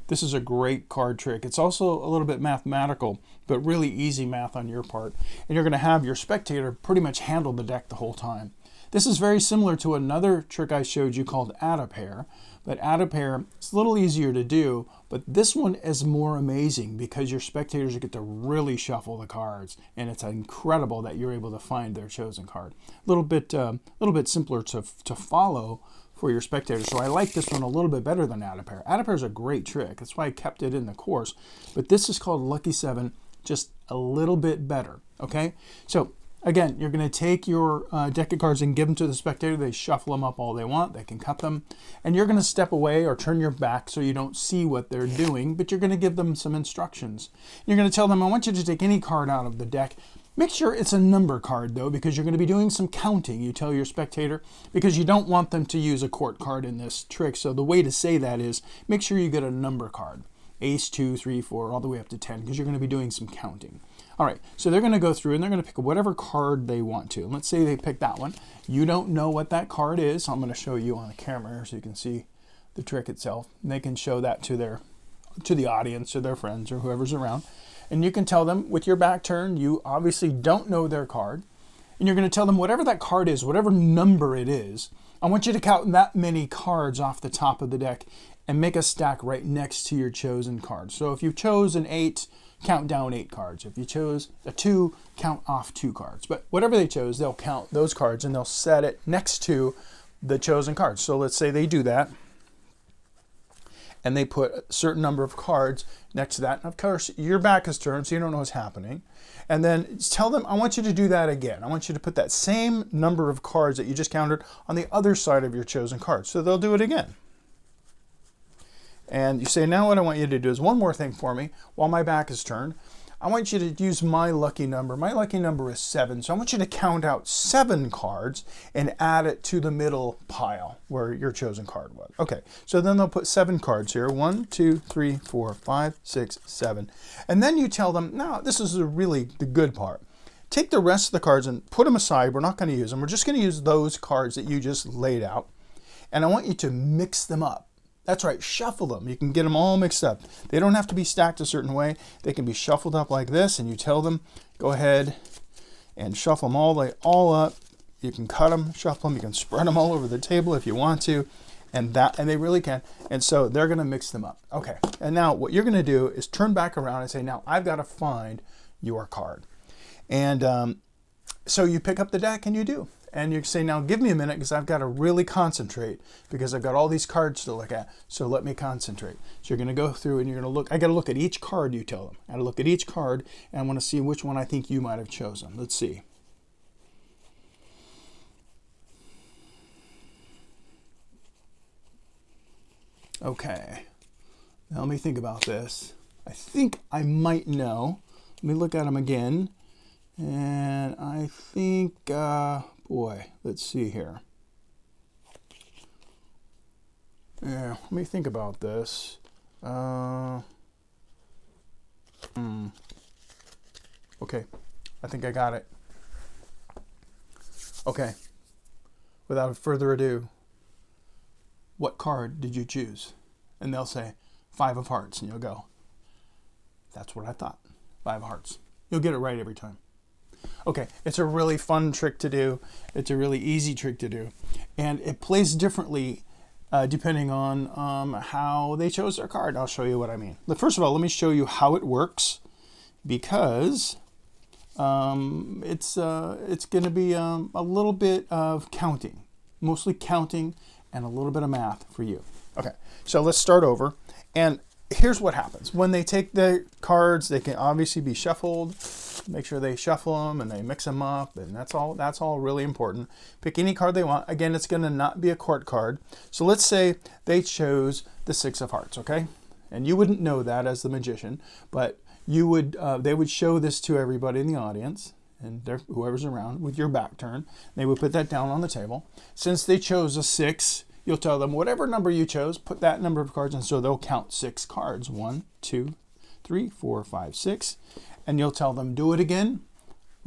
This is a great card trick. It's also a little bit mathematical, but really easy math on your part. And you're going to have your spectator pretty much handle the deck the whole time. This is very similar to another trick I showed you called add a pair. But add a pair is a little easier to do, but this one is more amazing because your spectators get to really shuffle the cards, and it's incredible that you're able to find their chosen card. A little bit simpler to follow for your spectators. So I like this one a little bit better than add a pair. Add a pair is a great trick. That's why I kept it in the course. But this is called Lucky 7, just a little bit better. Okay, so again, you're going to take your deck of cards and give them to the spectator. They shuffle them up all they want. They can cut them. And you're going to step away or turn your back so you don't see what they're doing, but you're going to give them some instructions. You're going to tell them, I want you to take any card out of the deck. Make sure it's a number card, though, because you're going to be doing some counting, you tell your spectator, because you don't want them to use a court card in this trick. So the way to say that is make sure you get a number card. Ace, 2, 3, 4, all the way up to 10, because you're going to be doing some counting. All right, so they're going to go through and they're going to pick whatever card they want to. Let's say they pick that one. You don't know what that card is. I'm going to show you on the camera so you can see the trick itself. And they can show that to the audience or their friends or whoever's around. And you can tell them with your back turned, you obviously don't know their card. And you're going to tell them whatever that card is, whatever number it is, I want you to count that many cards off the top of the deck and make a stack right next to your chosen card. So if you chose an 8, count down 8 cards. If you chose a 2, count off 2 cards. But whatever they chose, they'll count those cards and they'll set it next to the chosen cards. So let's say they do that and they put a certain number of cards next to that. And of course, your back is turned, so you don't know what's happening. And then tell them, I want you to do that again. I want you to put that same number of cards that you just counted on the other side of your chosen card. So they'll do it again. And you say, now what I want you to do is one more thing for me while my back is turned. I want you to use my lucky number. My lucky number is 7. So I want you to count out 7 cards and add it to the middle pile where your chosen card was. Okay, so then they'll put 7 cards here. 1, 2, 3, 4, 5, 6, 7. And then you tell them, now this is really the good part. Take the rest of the cards and put them aside. We're not going to use them. We're just going to use those cards that you just laid out. And I want you to mix them up. That's right, shuffle them. You can get them all mixed up. They don't have to be stacked a certain way. They can be shuffled up like this, and you tell them, go ahead and shuffle them all up. You can cut them, shuffle them. You can spread them all over the table if you want to, and they really can. And so they're going to mix them up. Okay, and now what you're going to do is turn back around and say, now I've got to find your card. And so you pick up the deck and you do. And you say, now give me a minute because I've got to really concentrate because I've got all these cards to look at. So let me concentrate. So you're going to go through and you're going to look. I got to look at each card, you tell them. I got to look at each card and I want to see which one I think you might have chosen. Let's see. Okay. Now let me think about this. I think I might know. Let me look at them again. And I think, boy, let's see here. Yeah, let me think about this. Okay, I think I got it. Okay, without further ado, what card did you choose? And they'll say, 5 of hearts, and you'll go, that's what I thought, 5 of hearts. You'll get it right every time. Okay, it's a really fun trick to do. It's a really easy trick to do. And it plays differently depending on how they chose their card. I'll show you what I mean. But first of all, let me show you how it works because it's going to be a little bit of counting, mostly counting and a little bit of math for you. Okay, so let's start over. And here's what happens. When they take the cards, they can obviously be shuffled. Make sure they shuffle them and they mix them up, and that's all really important. Pick any card they want. Again, it's going to not be a court card. So let's say they chose the 6 of hearts, okay? And you wouldn't know that as the magician, but you would. They would show this to everybody in the audience and whoever's around with your back turned. They would put that down on the table. Since they chose a 6, you'll tell them whatever number you chose, put that number of cards, and so they'll count 6 cards. 1, 2, 3, 4, 5, 6. And you'll tell them, do it again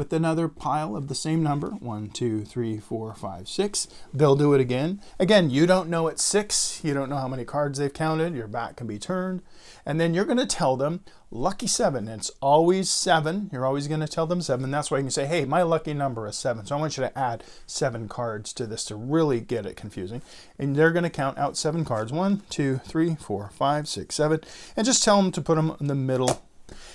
with another pile of the same number, 1, 2, 3, 4, 5, 6. They'll do it again. Again, you don't know it's 6. You don't know how many cards they've counted. Your back can be turned. And then you're going to tell them lucky 7. It's always 7. You're always going to tell them 7. That's why you can say, hey, my lucky number is 7. So I want you to add 7 cards to this to really get it confusing. And they're going to count out 7 cards. 1, 2, 3, 4, 5, 6, 7. And just tell them to put them in the middle.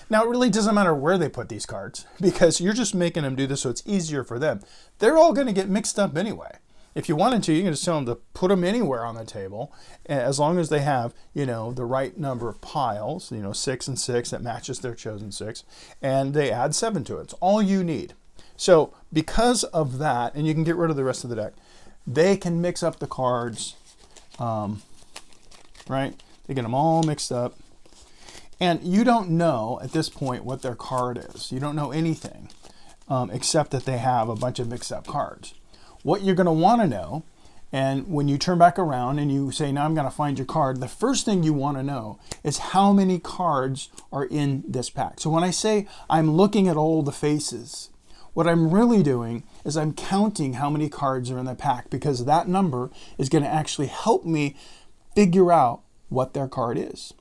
Now, it really doesn't matter where they put these cards because you're just making them do this so it's easier for them. They're all going to get mixed up anyway. If you wanted to, you can just tell them to put them anywhere on the table as long as they have, you know, the right number of piles, you know, 6 and 6 that matches their chosen 6, and they add 7 to it. It's all you need. So because of that, and you can get rid of the rest of the deck, they can mix up the cards, right? They get them all mixed up. And you don't know at this point what their card is. You don't know anything except that they have a bunch of mixed up cards. What you're going to want to know, and when you turn back around and you say, now I'm going to find your card, the first thing you want to know is how many cards are in this pack. So when I say I'm looking at all the faces, what I'm really doing is I'm counting how many cards are in the pack because that number is going to actually help me figure out what their card is.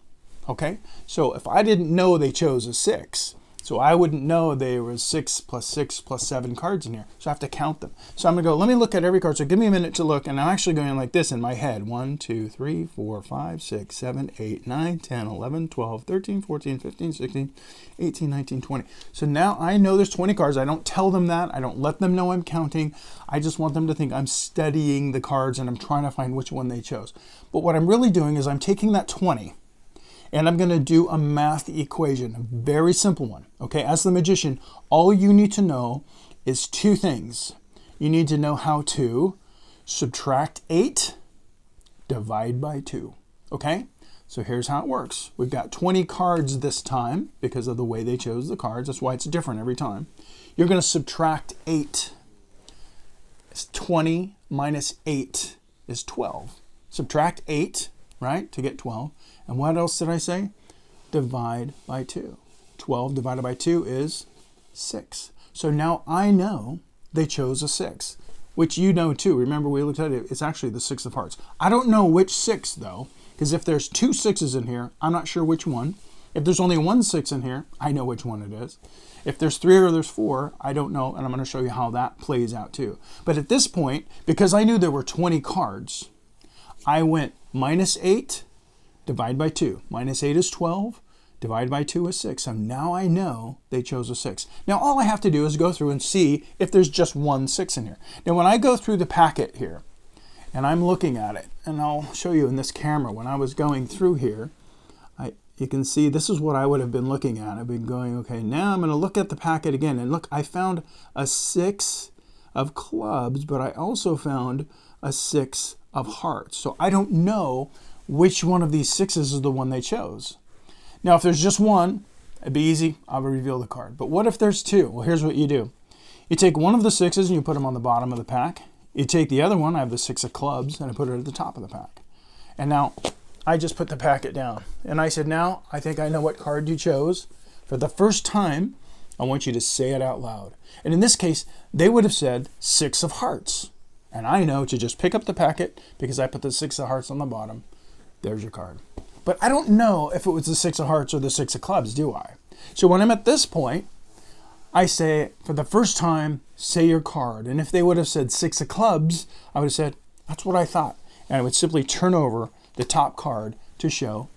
Okay, so if I didn't know they chose a 6, so I wouldn't know there was 6 plus 6 plus 7 cards in here. So I have to count them. So I'm going to go, let me look at every card. So give me a minute to look. And I'm actually going like this in my head. 1, 2, 3, 4, 5, 6, 7, 8, 9, 10, 11, 12, 13, 14, 15, 16, 18, 19, 20. So now I know there's 20 cards. I don't tell them that. I don't let them know I'm counting. I just want them to think I'm studying the cards and I'm trying to find which one they chose. But what I'm really doing is I'm taking that 20 and I'm going to do a math equation, a very simple one. Okay, as the magician, all you need to know is 2 things. You need to know how to subtract 8, divide by 2. Okay, so here's how it works. We've got 20 cards this time because of the way they chose the cards. That's why it's different every time. You're going to subtract 8. It's 20 minus 8 is 12. Subtract 8, right, to get 12. And what else did I say? Divide by 2. 12 divided by 2 is 6. So now I know they chose a 6, which you know too. Remember we looked at it, it's actually the 6 of hearts. I don't know which 6 though, because if there's 2 6s in here, I'm not sure which one. If there's only 1 6 in here, I know which one it is. If there's 3 or there's 4, I don't know, and I'm going to show you how that plays out too. But at this point, because I knew there were 20 cards, I went minus 8, divide by 2. Minus 8 is 12. Divide by 2 is 6. So now I know they chose a 6. Now all I have to do is go through and see if there's just 1 6 in here. Now when I go through the packet here, and I'm looking at it, and I'll show you in this camera, when I was going through here, you can see this is what I would have been looking at. I've been going, okay, now I'm going to look at the packet again. And look, I found a 6 of clubs, but I also found a 6 of hearts. So I don't know which one of these 6s is the one they chose. Now, if there's just one, it'd be easy. I'll reveal the card. But what if there's 2? Well, here's what you do. You take one of the 6s and you put them on the bottom of the pack. You take the other one, I have the 6 of clubs, and I put it at the top of the pack. And now I just put the packet down. And I said, now I think I know what card you chose. For the first time, I want you to say it out loud. And in this case, they would have said 6 of hearts. And I know to just pick up the packet because I put the 6 of hearts on the bottom. There's your card. But I don't know if it was the 6 of hearts or the 6 of clubs, do I? So when I'm at this point, I say, for the first time, say your card. And if they would have said 6 of clubs, I would have said, that's what I thought. And I would simply turn over the top card to show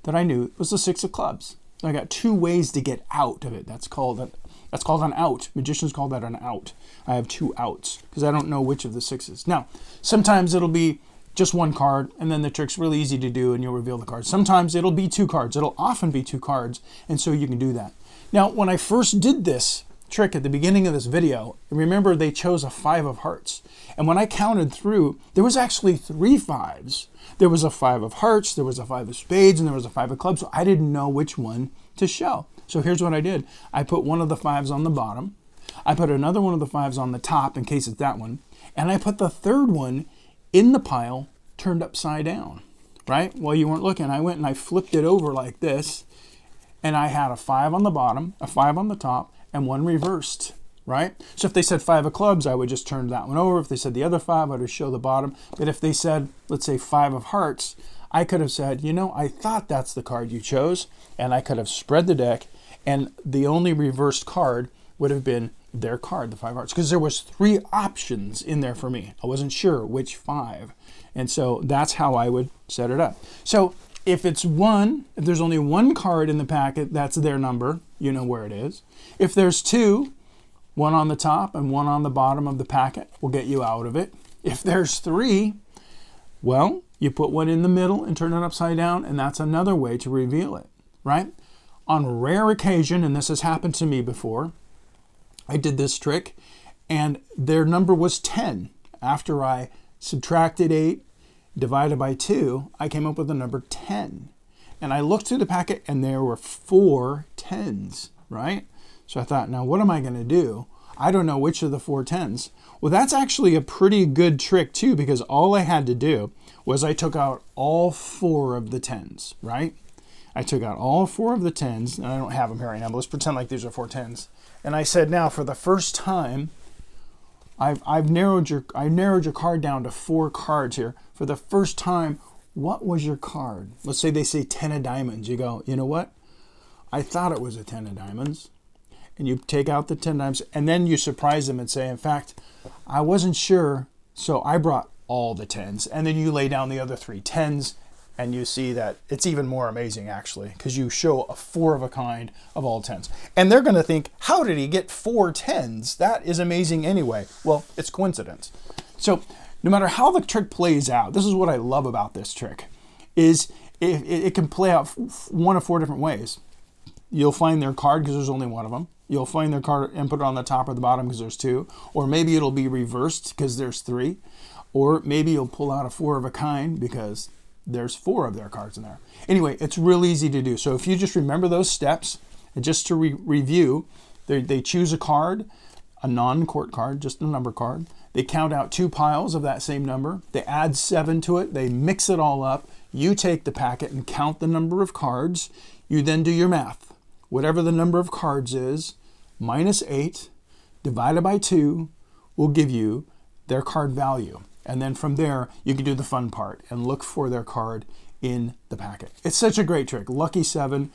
that I knew it was the 6 of clubs. I got 2 ways to get out of it. That's called an out. Magicians call that an out. I have 2 outs because I don't know which of the 6s. Now, sometimes it'll be just 1 card, and then the trick's really easy to do, and you'll reveal the card. Sometimes it'll be 2 cards. It'll often be 2 cards, and so you can do that. Now, when I first did this trick at the beginning of this video, remember they chose a 5 of hearts. And when I counted through, there was actually 3 5s. There was a 5 of hearts, there was a 5 of spades, and there was a 5 of clubs, so I didn't know which one to show. So here's what I did. I put one of the 5s on the bottom. I put another one of the 5s on the top in case it's that one. And I put the third one in the pile turned upside down, right? While you weren't looking, I went and I flipped it over like this, and I had a 5 on the bottom, a 5 on the top, and 1 reversed, right? So if they said 5 of clubs, I would just turn that one over. If they said the other 5, I would show the bottom. But if they said, let's say 5 of hearts, I could have said, you know, I thought that's the card you chose, and I could have spread the deck, and the only reversed card would have been their card, the 5 hearts, because there was 3 options in there for me. I wasn't sure which 5. And so that's how I would set it up. So if it's 1, if there's only 1 card in the packet, that's their number. You know where it is. If there's 2, 1 on the top and 1 on the bottom of the packet will get you out of it. If there's 3, well, you put 1 in the middle and turn it upside down, and that's another way to reveal it, right? On rare occasion, and this has happened to me before, I did this trick, and their number was 10. After I subtracted 8, divided by 2, I came up with the number 10. And I looked through the packet, and there were 4 10s, right? So I thought, now what am I going to do? I don't know which of the 4 10s. Well, that's actually a pretty good trick too, because all I had to do was I took out all 4 of the 10s, right? I took out all 4 of the 10s, and I don't have them here right now, but let's pretend like these are 4 10s. And I said, now for the first time, I've narrowed your card down to 4 cards here. For the first time, what was your card? Let's say they say 10 of diamonds. You go, you know what? I thought it was a 10 of diamonds. And you take out the 10 diamonds, and then you surprise them and say, in fact, I wasn't sure, so I brought all the 10s. And then you lay down the other 3 10s, and you see that it's even more amazing, actually, because you show a 4 of a kind of all 10s. And they're going to think, how did he get 4 10s? That is amazing anyway. Well, it's coincidence. So no matter how the trick plays out, this is what I love about this trick, is it can play out 1 of 4 different ways. You'll find their card because there's only 1 of them. You'll find their card and put it on the top or the bottom because there's 2. Or maybe it'll be reversed because there's 3. Or maybe you'll pull out a 4 of a kind because there's 4 of their cards in there. Anyway, it's real easy to do. So if you just remember those steps, and just to review, they choose a card, a non-court card, just a number card. They count out 2 piles of that same number. They add 7 to it. They mix it all up. You take the packet and count the number of cards. You then do your math. Whatever the number of cards is, minus 8 divided by 2 will give you their card value. And then from there, you can do the fun part and look for their card in the packet. It's such a great trick. Lucky 7.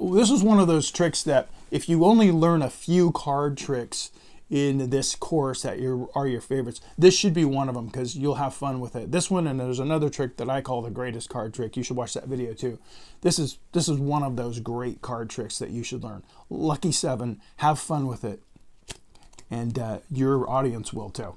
This is one of those tricks that if you only learn a few card tricks in this course that are your favorites, this should be one of them because you'll have fun with it. This one, and there's another trick that I call the greatest card trick. You should watch that video too. This is one of those great card tricks that you should learn. Lucky 7. Have fun with it, and your audience will too.